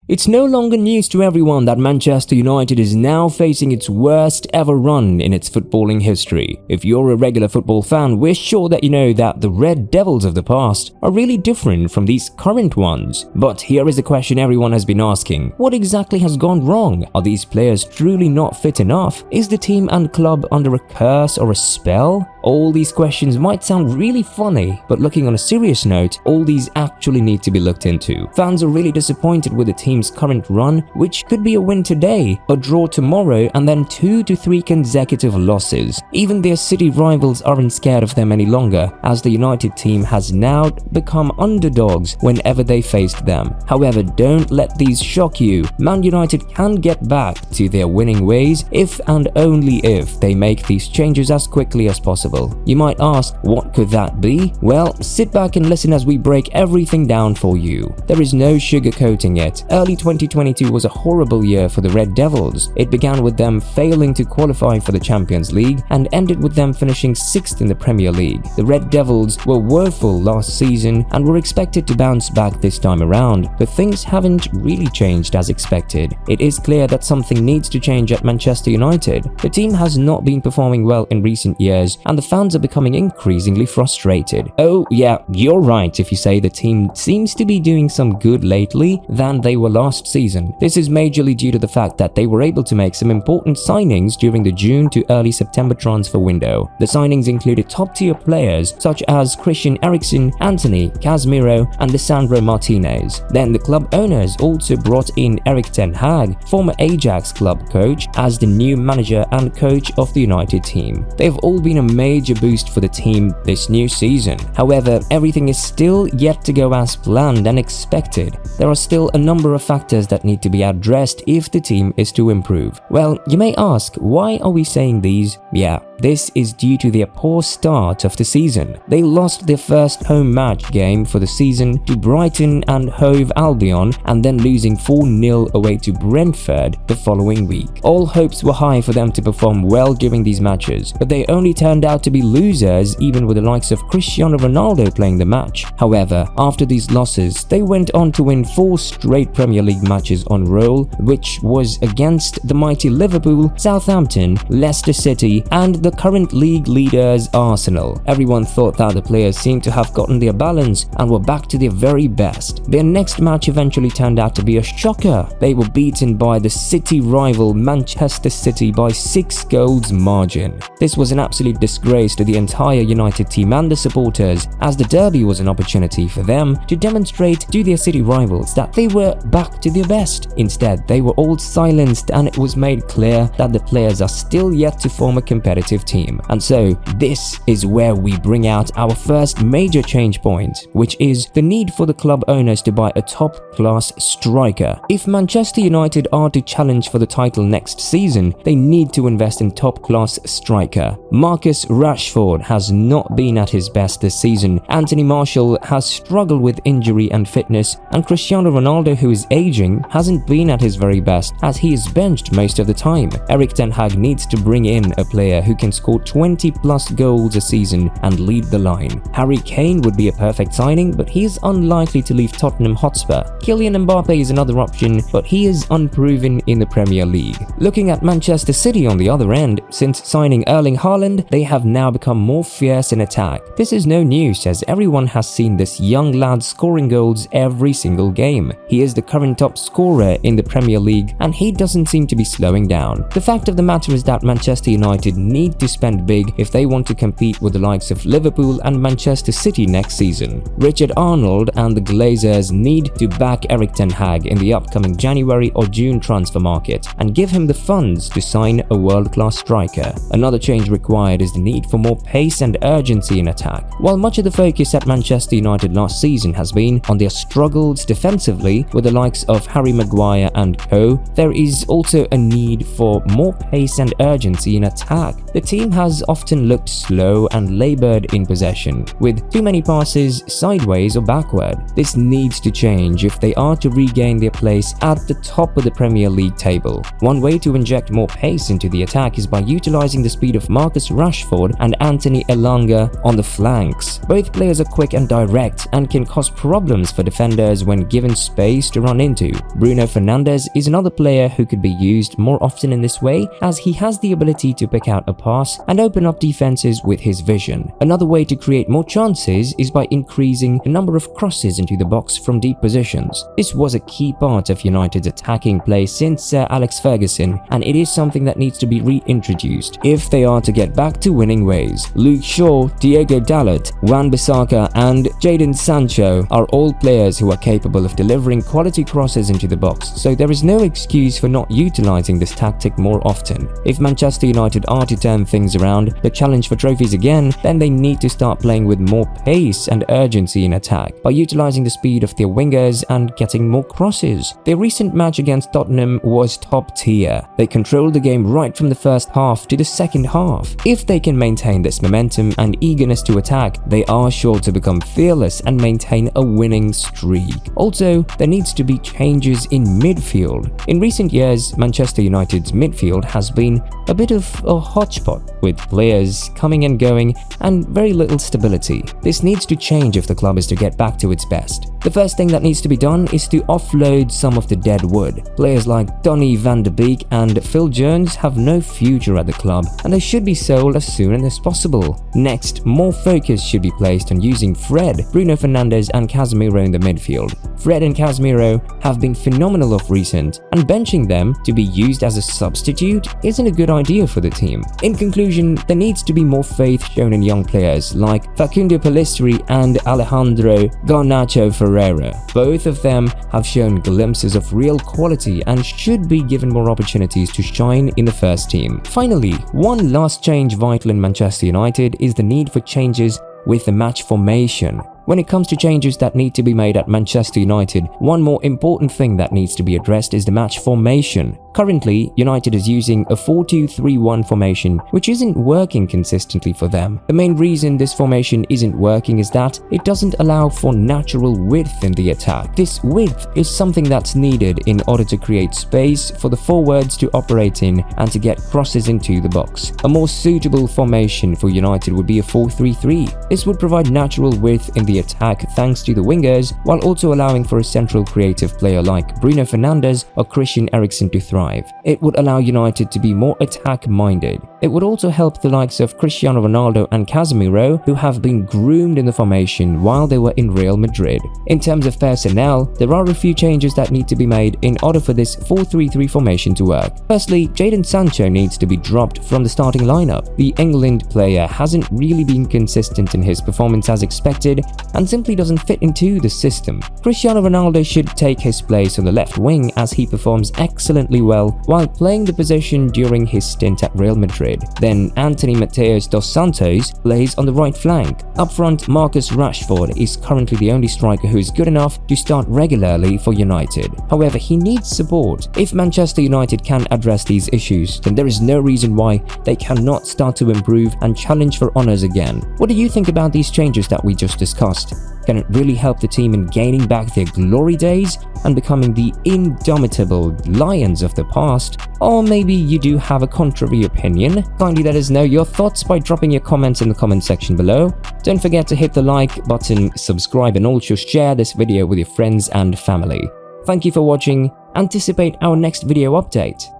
It's no longer news to everyone that Manchester United is now facing its worst ever run in its footballing history. If you're a regular football fan, we're sure that you know that the Red Devils of the past are really different from these current ones. But here is a question everyone has been asking. What exactly has gone wrong? Are these players truly not fit enough? Is the team and club under a curse or a spell? All these questions might sound really funny, but looking on a serious note, all these actually need to be looked into. Fans are really disappointed with the team's current run, which could be a win today, a draw tomorrow, and then 2 to 3 consecutive losses. Even their city rivals aren't scared of them any longer, as the United team has now become underdogs whenever they faced them. However, don't let these shock you. Man United can get back to their winning ways if and only if they make these changes as quickly as possible. You might ask, what could that be? Well, sit back and listen as we break everything down for you. There is no sugarcoating it. Early 2022 was a horrible year for the Red Devils. It began with them failing to qualify for the Champions League and ended with them finishing 6th in the Premier League. The Red Devils were woeful last season and were expected to bounce back this time around, but things haven't really changed as expected. It is clear that something needs to change at Manchester United. The team has not been performing well in recent years, and the fans are becoming increasingly frustrated. Oh yeah, you're right if you say the team seems to be doing some good lately than they were last season. This is majorly due to the fact that they were able to make some important signings during the June to early September transfer window. The signings included top-tier players such as Christian Eriksen, Antony, Casemiro, and Lisandro Martinez. Then the club owners also brought in Erik Ten Hag, former Ajax club coach, as the new manager and coach of the United team. They've all been a major boost for the team this new season. However, everything is still yet to go as planned and expected. There are still a number of factors that need to be addressed if the team is to improve. Well, you may ask, why are we saying these? Yeah, this is due to their poor start of the season. They lost their first home match game for the season to Brighton and Hove Albion, and then losing 4-0 away to Brentford the following week. All hopes were high for them to perform well during these matches, but they only turned out to be losers even with the likes of Cristiano Ronaldo playing the match. However, after these losses, they went on to win 4 straight Premier League matches on roll, which was against the mighty Liverpool, Southampton, Leicester City, and the current league leaders Arsenal. Everyone thought that the players seemed to have gotten their balance and were back to their very best. Their next match eventually turned out to be a shocker. They were beaten by the city rival Manchester City by 6 goals margin. This was an absolute disgrace to the entire United team and the supporters, as the derby was an opportunity for them to demonstrate to their city rivals that they were back to their best. Instead, they were all silenced, and it was made clear that the players are still yet to form a competitive team. And so, this is where we bring out our first major change point, which is the need for the club owners to buy a top-class striker. If Manchester United are to challenge for the title next season, they need to invest in top-class striker. Marcus Rashford has not been at his best this season, Anthony Martial has struggled with injury and fitness, and Cristiano Ronaldo, who is aging, hasn't been at his very best as he is benched most of the time. Erik Ten Hag needs to bring in a player who can score 20+ goals a season and lead the line. Harry Kane would be a perfect signing, but he is unlikely to leave Tottenham Hotspur. Kylian Mbappe is another option, but he is unproven in the Premier League. Looking at Manchester City on the other end, since signing Erling Haaland, they have now become more fierce in attack. This is no news, as everyone has seen this young lad scoring goals every single game. He is the current top scorer in the Premier League, and he doesn't seem to be slowing down. The fact of the matter is that Manchester United need to spend big if they want to compete with the likes of Liverpool and Manchester City next season. Richard Arnold and the Glazers need to back Erik Ten Hag in the upcoming January or June transfer market and give him the funds to sign a world-class striker. Another change required is the need for more pace and urgency in attack. While much of the focus at Manchester United last season has been on their struggles defensively with the likes of Harry Maguire and co, there is also a need for more pace and urgency in attack. The team has often looked slow and laboured in possession, with too many passes sideways or backward. This needs to change if they are to regain their place at the top of the Premier League table. One way to inject more pace into the attack is by utilising the speed of Marcus Rashford and Anthony Elanga on the flanks. Both players are quick and direct and can cause problems for defenders when given space to run into. Bruno Fernandes is another player who could be used more often in this way, as he has the ability to pick out a pass and open up defenses with his vision. Another way to create more chances is by increasing the number of crosses into the box from deep positions. This was a key part of United's attacking play since Sir Alex Ferguson, and it is something that needs to be reintroduced if they are to get back to winning ways. Luke Shaw, Diego Dalot, Wan-Bissaka and Jadon Sancho are all players who are capable of delivering quality crosses into the box, so there is no excuse for not utilising this tactic more often. If Manchester United are to turn things around, the challenge for trophies again, then they need to start playing with more pace and urgency in attack by utilising the speed of their wingers and getting more crosses. Their recent match against Tottenham was top tier. They controlled the game right from the first half to the second half. If they can maintain this momentum and eagerness to attack, they are sure to become fearless and maintain a winning streak. Also, there needs to be changes in midfield. In recent years, Manchester United's midfield has been a bit of a hotspot, with players coming and going and very little stability. This needs to change if the club is to get back to its best. The first thing that needs to be done is to offload some of the dead wood. Players like Donny van de Beek and Phil Jones have no future at the club, and they should be sold as soon as possible. Next, more focus should be placed on using Fred, Bruno Fernandes and Casemiro in the midfield. Fred and Casemiro have been phenomenal of recent, and benching them to be used as a substitute isn't a good idea for the team. In conclusion, there needs to be more faith shown in young players like Facundo Pellistri and Alejandro Garnacho Ferreira. Both of them have shown glimpses of real quality and should be given more opportunities to shine in the first team. Finally, one last change vital in Manchester United is the need for changes with the match formation. When it comes to changes that need to be made at Manchester United, one more important thing that needs to be addressed is the match formation. Currently, United is using a 4-2-3-1 formation, which isn't working consistently for them. The main reason this formation isn't working is that it doesn't allow for natural width in the attack. This width is something that's needed in order to create space for the forwards to operate in and to get crosses into the box. A more suitable formation for United would be a 4-3-3. This would provide natural width in the attack thanks to the wingers, while also allowing for a central creative player like Bruno Fernandes or Christian Eriksen to thrive. It would allow United to be more attack-minded. It would also help the likes of Cristiano Ronaldo and Casemiro, who have been groomed in the formation while they were in Real Madrid. In terms of personnel, there are a few changes that need to be made in order for this 4-3-3 formation to work. Firstly, Jadon Sancho needs to be dropped from the starting lineup. The England player hasn't really been consistent in his performance as expected and simply doesn't fit into the system. Cristiano Ronaldo should take his place on the left wing, as he performs excellently well while playing the position during his stint at Real Madrid. Then Anthony Mateus dos Santos plays on the right flank. Up front, Marcus Rashford is currently the only striker who is good enough to start regularly for United. However, he needs support. If Manchester United can address these issues, then there is no reason why they cannot start to improve and challenge for honours again. What do you think about these changes that we just discussed? Can it really help the team in gaining back their glory days and becoming the indomitable Lions of the past? Or maybe you do have a contrary opinion? Kindly let us know your thoughts by dropping your comments in the comment section below. Don't forget to hit the like button, subscribe and also share this video with your friends and family. Thank you for watching. Anticipate our next video update.